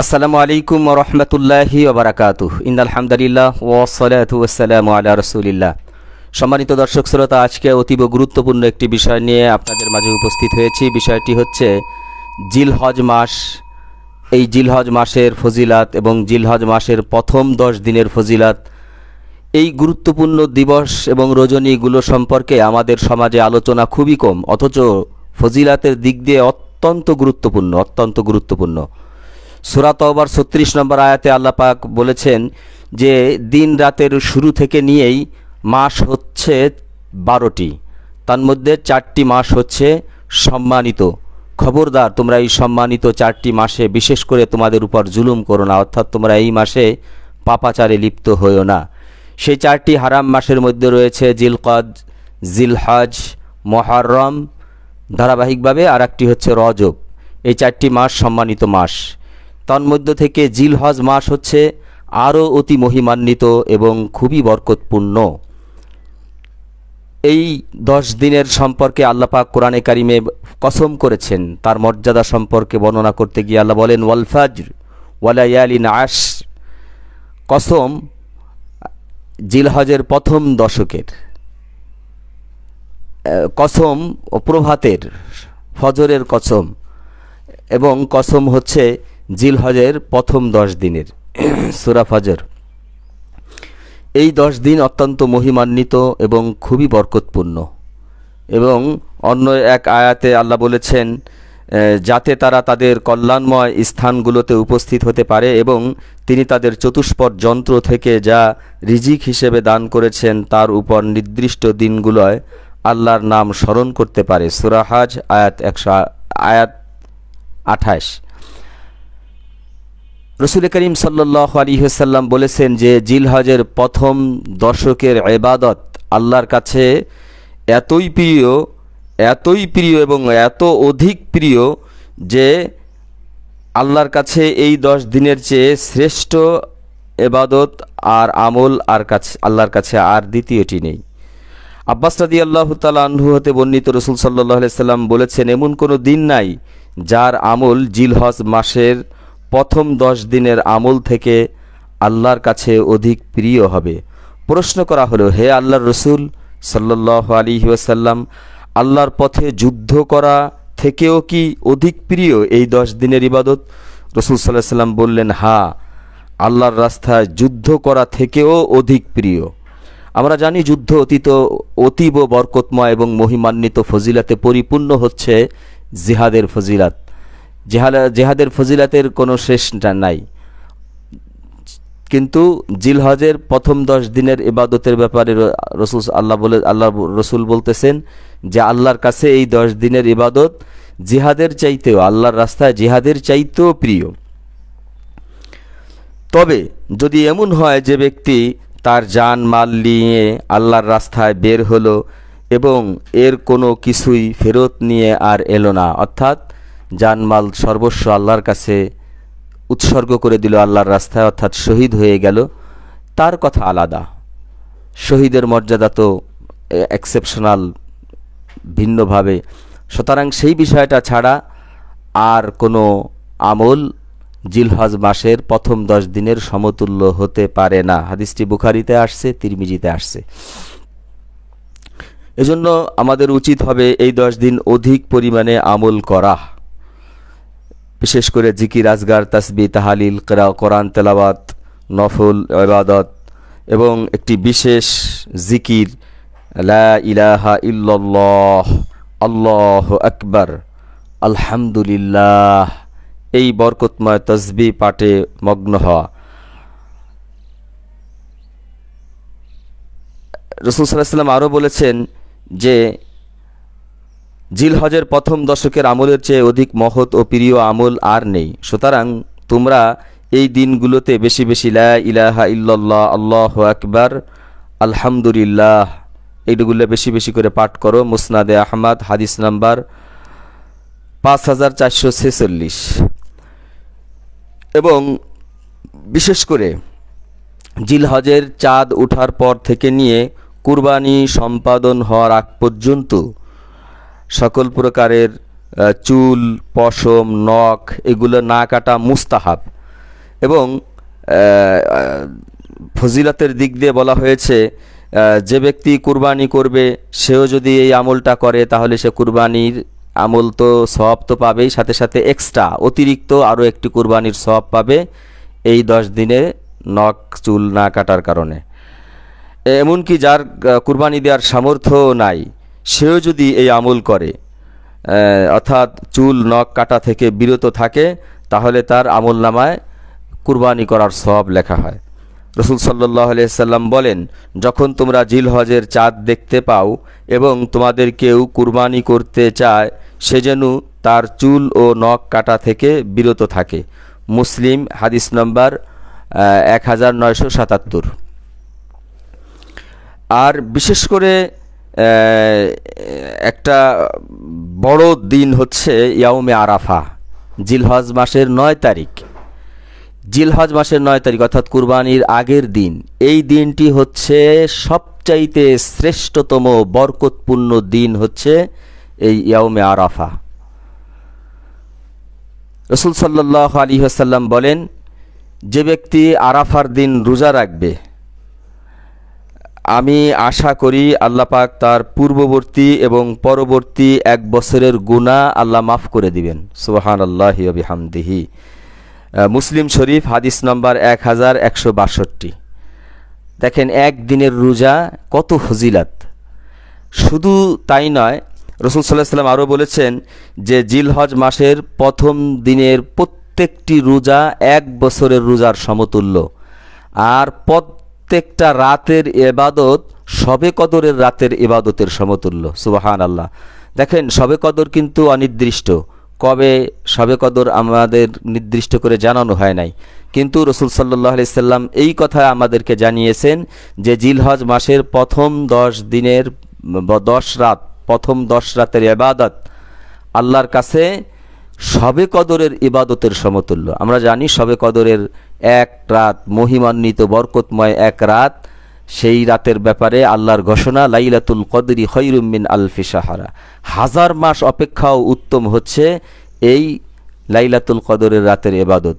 আসসালামু আলাইকুম ওয়া রাহমাতুল্লাহি ওয়া বারাকাতুহু ইন্নাল হামদুলিল্লাহ ওয়া সলাতু ওয়াসসালামু আলা রাসূলিল্লাহ। সম্মানিত দর্শক শ্রোতা, আজকে অতীব গুরুত্বপূর্ণ একটি বিষয় নিয়ে আপনাদের মাঝে উপস্থিত হয়েছি। বিষয়টি হচ্ছে জিলহজ মাস। এই জিলহজ মাসের ফজিলাত এবং জিলহজ মাসের প্রথম 10 দিনের ফজিলাত। এই গুরুত্বপূর্ণ দিবস এবং রজনীগুলো সম্পর্কে আমাদের সমাজে আলোচনা খুবই কম, অথচ ফজিলাতের দিক দিয়ে অত্যন্ত গুরুত্বপূর্ণ। সূরা তওবার 36 নম্বর আয়াতে আল্লাহ পাক বলেছেন যে দিন রাতের শুরু থেকে নিয়েই মাস হচ্ছে 12টি, তার মধ্যে 4টি মাস হচ্ছে সম্মানিত। খবরদার, তোমরা এই সম্মানিত 4টি মাসে বিশেষ করে তোমাদের উপর জুলুম করো না, অর্থাৎ তোমরা এই মাসে পাপাচারে লিপ্ত হইও না। সেই 4টি হারাম মাসের মধ্যে রয়েছে জিলকদ, জিলহজ, মুহররম, ধারাবাহিকভাবে আর একটি হচ্ছে রজব। এই 4টি মাস সম্মানিত মাস। তন্মধ্য থেকে জিলহজ মাস হচ্ছে আরও অতি মহিমান্বিত এবং খুবই বরকতপূর্ণ। এই 10 দিনের সম্পর্কে আল্লাহ পাক কোরআনে কারিমে কসম করেছেন। তার মর্যাদা সম্পর্কে বর্ণনা করতে গিয়ে আল্লাহ বলেন ওয়াল ফাজর ওয়া লায়ালিন আশর। কসম জিলহজের প্রথম দশকের, কসম প্রভাতের, ফজরের কসম, এবং কসম হচ্ছে জিলহজের প্রথম 10 দিনের। সূরা ফজর। এই 10 দিন অত্যন্ত মহিমান্বিত এবং খুবই বরকতপূর্ণ। এবং অন্য এক আয়াতে আল্লাহ বলেছেন যাতে তারা তাদের কল্যাণময় স্থানগুলোতে উপস্থিত হতে পারে এবং তিনি তাদের চতুষ্পদ যন্ত্র থেকে যা রিজিক হিসেবে দান করেছেন তার উপর নির্দিষ্ট দিনগুলোয় আল্লাহর নাম স্মরণ করতে পারে। সূরা হজ আয়াত 28। রসুল করিম সাল্লাল্লাহু আলাইহি ওয়াসাল্লাম বলেছেন যে জিলহজের প্রথম দশকের ইবাদত আল্লাহর কাছে এতই প্রিয় এবং এত অধিক প্রিয় যে আল্লাহর কাছে এই 10 দিনের চেয়ে শ্রেষ্ঠ ইবাদত আর আমল আল্লাহর কাছে আর দ্বিতীয়টি নেই। আব্বাস রাদিয়াল্লাহু তাআলা আনহু হতে বর্ণিত রসুল সাল্লাল্লাহু আলাইহি ওয়াসাল্লাম বলেছেন এমন কোনো দিন নাই যার আমল জিলহজ মাসের প্রথম 10 দিনের আমল থেকে আল্লাহর কাছে অধিক প্রিয় হবে। প্রশ্ন করা হলো, হে আল্লাহর রসুল সাল্লাল্লাহু আলাইহি ওয়াসাল্লাম, আল্লাহর পথে যুদ্ধ করা থেকেও কি অধিক প্রিয় এই 10 দিনের ইবাদত? রসুল সাল্লাল্লাহু আলাইহি ওয়াসাল্লাম বললেন, হ্যাঁ, আল্লাহর রাস্তায় যুদ্ধ করা থেকেও অধিক প্রিয়। আমরা জানি যুদ্ধ অতীব বরকতময় এবং মহিমান্বিত ফজিলাতে পরিপূর্ণ হচ্ছে জিহাদের ফজিলাত। জেহাদের ফজিলাতের কোনো শেষ নাই। কিন্তু জিলহজের প্রথম 10 দিনের ইবাদতের ব্যাপারে আল্লাহ রসুল বলতেছেন যে আল্লাহর কাছে এই 10 দিনের ইবাদত জিহাদের চাইতেও, আল্লাহর রাস্তায় জিহাদের চাইতেও প্রিয়। তবে যদি এমন হয় যে ব্যক্তি তার জান মাল নিয়ে আল্লাহর রাস্তায় বের হলো এবং এর কোনো কিছুই ফেরত নিয়ে আর এলো না, অর্থাৎ জানমাল সর্বস্ব আল্লাহর কাছে উৎসর্গ করে দিল আল্লাহর রাস্তায়, অর্থাৎ শহীদ হয়ে গেল, তার কথা আলাদা। শহীদের মর্যাদা তো এক্সেপশনাল, ভিন্নভাবে। সুতরাং সেই বিষয়টা ছাড়া আর কোনো আমল জিলহজ মাসের প্রথম 10 দিনের সমতুল্য হতে পারে না। হাদিসটি বুখারীতে আসছে, তিরমিজিতে আসছে। এজন্য আমাদের উচিত হবে এই 10 দিন অধিক পরিমাণে আমল করা, বিশেষ করে জিকির, আজগার, তাসবিহ, তাহালিল, কোরআন তেলাওয়াত, নফল ইবাদত এবং একটি বিশেষ জিকির লা ইলাহা ইল্লাল্লাহ, আল্লাহু আকবার, আলহামদুলিল্লাহ, এই বরকতময় তাসবিহ পাঠে মগ্ন হওয়া। রাসূল সাল্লাল্লাহু আলাইহি ওয়াসাল্লাম আরও বলেছেন যে জিলহজের প্রথম দশকের আমলের চেয়ে অধিক মহৎ ও প্রিয় আমল আর নেই। সুতরাং তোমরা এই দিনগুলোতে বেশি বেশি লা ইলাহা ইল্লাল্লাহ, আল্লাহু আকবার, আলহামদুলিল্লাহ এইগুলো বেশি বেশি করে পাঠ করো। মুসনাদে আহমদ, হাদিস নাম্বার 5446। এবং বিশেষ করে জিলহজের চাঁদ ওঠার পর থেকে নিয়ে কুরবানি সম্পাদন হওয়ার আগ পর্যন্ত সকল প্রকারের চুল, পশম, নখ এগুলো না কাটা মুস্তাহাব। এবং ফজিলতের দিক দিয়ে বলা হয়েছে যে ব্যক্তি কুরবানি করবে সেও যদি এই আমলটা করে তাহলে সে কুরবানির আমল তো সওয়াব তো পাবেই, সাথে সাথে এক্সট্রা অতিরিক্ত আরও একটি কুরবানির সওয়াব পাবে এই 10 দিনে নখ চুল না কাটার কারণে। এমনকি যার কুরবানি দেওয়ার সামর্থ্য নাই সেও যদি এই আমল করে, অর্থাৎ চুল নখ কাটা থেকে বিরত থাকে, তাহলে তার আমল নামায় কুরবানি করার সওয়াব লেখা হয়। রসুল সাল্লাল্লাহু আলাইহি সাল্লাম বলেন, যখন তোমরা জিলহজের চাঁদ দেখতে পাও এবং তোমাদের কেউ কুরবানি করতে চায় সে যেন তার চুল ও নখ কাটা থেকে বিরত থাকে। মুসলিম, হাদিস নম্বর 1977। আর বিশেষ করে একটা বড় দিন হচ্ছে ইয়াউমে আরাফা, জিলহজ মাসের 9 তারিখ। জিলহজ মাসের 9 তারিখ অর্থাৎ কুরবানির আগের দিন। এই দিনটি হচ্ছে সবচাইতে শ্রেষ্ঠতম বরকতপূর্ণ দিন হচ্ছে এই ইয়াউমে আরাফা। রাসূল সাল্লাল্লাহু আলাইহি ওয়াসাল্লাম বলেন, যে ব্যক্তি আরাফার দিন রোজা রাখবে আমি আশা করি আল্লাহ পাক তার পূর্ববর্তী এবং পরবর্তী 1 বছরের গুনাহ আল্লাহ মাফ করে দিবেন। সুবহানাল্লাহি ওয়া বিহামদিহি। মুসলিম শরীফ, হাদিস নম্বর 1162। দেখেন এক দিনের রোজা কত ফজিলত। শুধু তাই নয়, রাসূল সাল্লাল্লাহু আলাইহি ওয়াসাল্লাম আরও বলেছেন যে জিলহজ মাসের প্রথম দিনের প্রত্যেকটি রোজা 1 বছরের রোজার সমতুল্য। আর প্রত্যেকটা রাতের ইবাদত শবে কদরের রাতের ইবাদতের সমতুল্য। সুবহানাল্লাহ। দেখেন শবে কদর কিন্তু অনির্দিষ্ট, কবে শবে কদর আমাদের নির্দিষ্ট করে জানানো হয় নাই, কিন্তু রাসূল সাল্লাল্লাহু আলাইহি সাল্লাম এই কথা আমাদেরকে জানিয়েছেন যে জিলহজ মাসের প্রথম 10 দিনের 10 রাত, প্রথম 10 রাতের ইবাদত আল্লাহর কাছে শবে কদরের ইবাদতের সমতুল্য। আমরা জানি শবে কদরের 1 রাত মহিমান্বিত বরকতময় 1 রাত, সেই রাতের ব্যাপারে আল্লাহর ঘোষণা, লাইলাতুল কদরি খায়রুম মিন আলফি শাহরা, 1000 মাস অপেক্ষাও উত্তম হচ্ছে এই লাইলাতুল কদরের রাতের ইবাদত।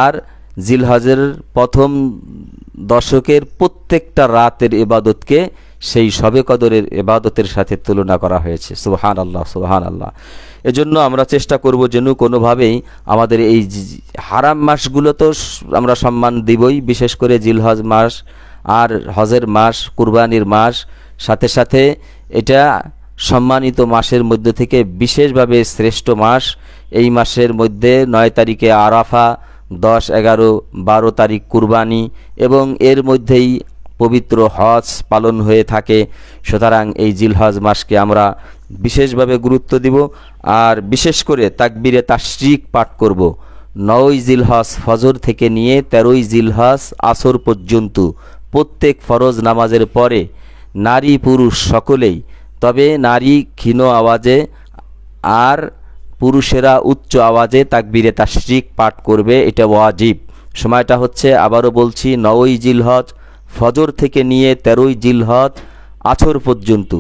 আর জিলহজের প্রথম দশকের প্রত্যেকটা রাতের ইবাদতকে সেই শবে কদরের ইবাদতের সাথে তুলনা করা হয়েছে। সুবহানাল্লাহ, সুবহানাল্লাহ। এজন্য আমরা চেষ্টা করব যেন কোনোভাবেই আমাদের এই হারাম মাসগুলো তো আমরা সম্মান দিবই, বিশেষ করে জিলহজ মাস আর হজের মাস, কুরবানির মাস, সাথে সাথে এটা সম্মানিত মাসের মধ্যে থেকে বিশেষভাবে শ্রেষ্ঠ মাস। এই মাসের মধ্যে 9 তারিখে আরাফা, 10, 11, 12 তারিখ কুরবানি এবং এর মধ্যেই পবিত্র হজ পালন হয়ে থাকে। সুতরাং এই জিলহজ মাসকে আমরা বিশেষভাবে গুরুত্ব দিব। আর বিশেষ করে তাকবীরে তাশরিক পাঠ করব। 9 জিলহজ ফজর থেকে নিয়ে 13 জিলহজ আসর পর্যন্ত প্রত্যেক ফরজ নামাজের পরে নারী পুরুষ সকলেই, তবে নারী ক্ষীণ আওয়াজে আর পুরুষেরা উচ্চ আওয়াজে তাকবীরে তাশরিক পাঠ করবে, এটা ওয়াজিব। সময়টা হচ্ছে, আবারও বলছি, 9 জিলহজ ফজর থেকে নিয়ে 13 জিলহজ আসর পর্যন্ত।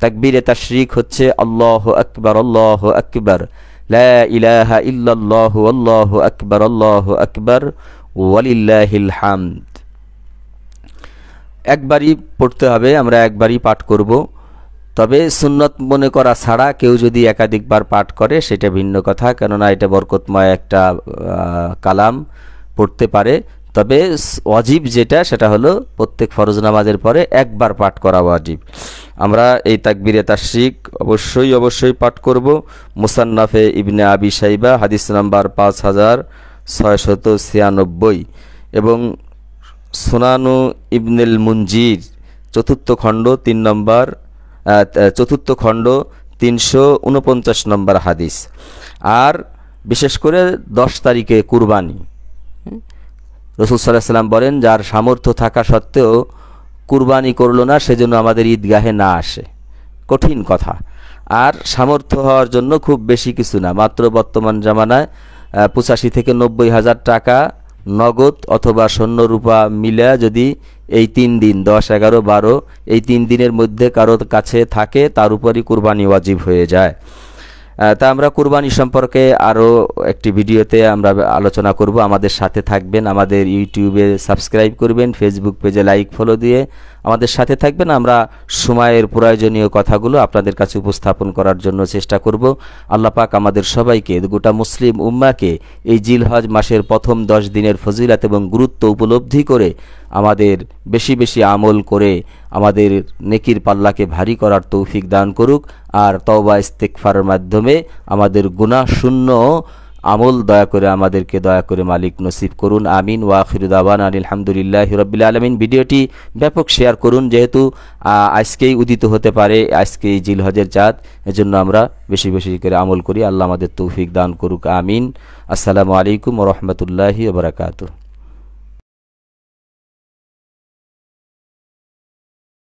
তাকবীরে তাশরিক হচ্ছে আল্লাহু আকবার, আল্লাহু আকবার, লা ইলাহা ইল্লাল্লাহু, আল্লাহু আকবার, আল্লাহু আকবার, ওয়ালিল্লাহিল হামদ। একবারই পড়তে হবে, আমরা একবারই পাঠ করব। তবে সুন্নত মনে করা ছাড়া কেউ যদি একাধিকবার পাঠ করে সেটা ভিন্ন কথা, কেননা এটা বরকতময় একটা কালাম, পড়তে পারে। তবে ওয়াজিব যেটা, সেটা হলো প্রত্যেক ফরজ নামাজের পরে একবার পাঠ করা ওয়াজিব। আমরা এই তাকবীরে তাশরিক অবশ্যই পাঠ করব। মুসান্নাফে ইবনে আবি শাইবা, হাদিস নাম্বার 5696 এবং সুনানু ইবনুল মুনজির, চতুর্থ খণ্ড 349 নম্বর হাদিস। আর বিশেষ করে 10 তারিখে কুরবানি, রাসূল সাল্লাল্লাহু আলাইহি ওয়াসাল্লাম বলেন, যার সামর্থ্য থাকা সত্ত্বেও কুরবানি করলো না সেজন্য আমাদের ঈদগাহে না আসে। কঠিন কথা। আর সামর্থ্য হওয়ার জন্য খুব বেশি কিছু না, মাত্র বর্তমান জামানায় 85 থেকে 90 হাজার টাকা নগদ অথবা স্বর্ণ রূপা মিলা যদি এই 3 দিন 10, 11, 12 এই 3 দিনের মধ্যে কারোর কাছে থাকে, তার উপরই কুরবানি ওয়াজিব হয়ে যায়। তা আমরা কুরবানি সম্পর্কে আরও একটি ভিডিওতে আমরা আলোচনা করব। আমাদের সাথে থাকবেন, আমাদের ইউটিউবে সাবস্ক্রাইব করবেন, ফেসবুক পেজে লাইক ফলো দিয়ে আমাদের সাথে থাকবেন। আমরা সময়ের প্রয়োজনীয় কথাগুলো আপনাদের কাছে উপস্থাপন করার জন্য চেষ্টা করব। আল্লাহ পাক আমাদের সবাইকে, গোটা মুসলিম উম্মাহকে এই জিলহজ মাসের প্রথম 10 দিনের ফজিলত এবং গুরুত্ব উপলব্ধি করে আমাদের বেশি বেশি আমল করে আমাদের নেকির পাল্লাকে ভারী করার তৌফিক দান করুক। আর তওবা ইস্তেগফারের মাধ্যমে আমাদের গুনাহ শূন্য আমল আমাদেরকে দয়া করে মালিক নসিব করুন। আমিন। ওয়া আখিরু দাওয়ানা আলহামদুলিল্লাহি রাব্বিল আলামিন। ভিডিওটি ব্যাপক শেয়ার করুন, যেহেতু আজকেই উদিত হতে পারে, আজকেই জিলহজের চাঁদ, এজন্য আমরা বেশি বেশি করে আমল করি। আল্লাহ আমাদের তৌফিক দান করুক। আমিন। আসসালামু আলাইকুম ওয়া রাহমাতুল্লাহি ওয়া বারাকাতুহু।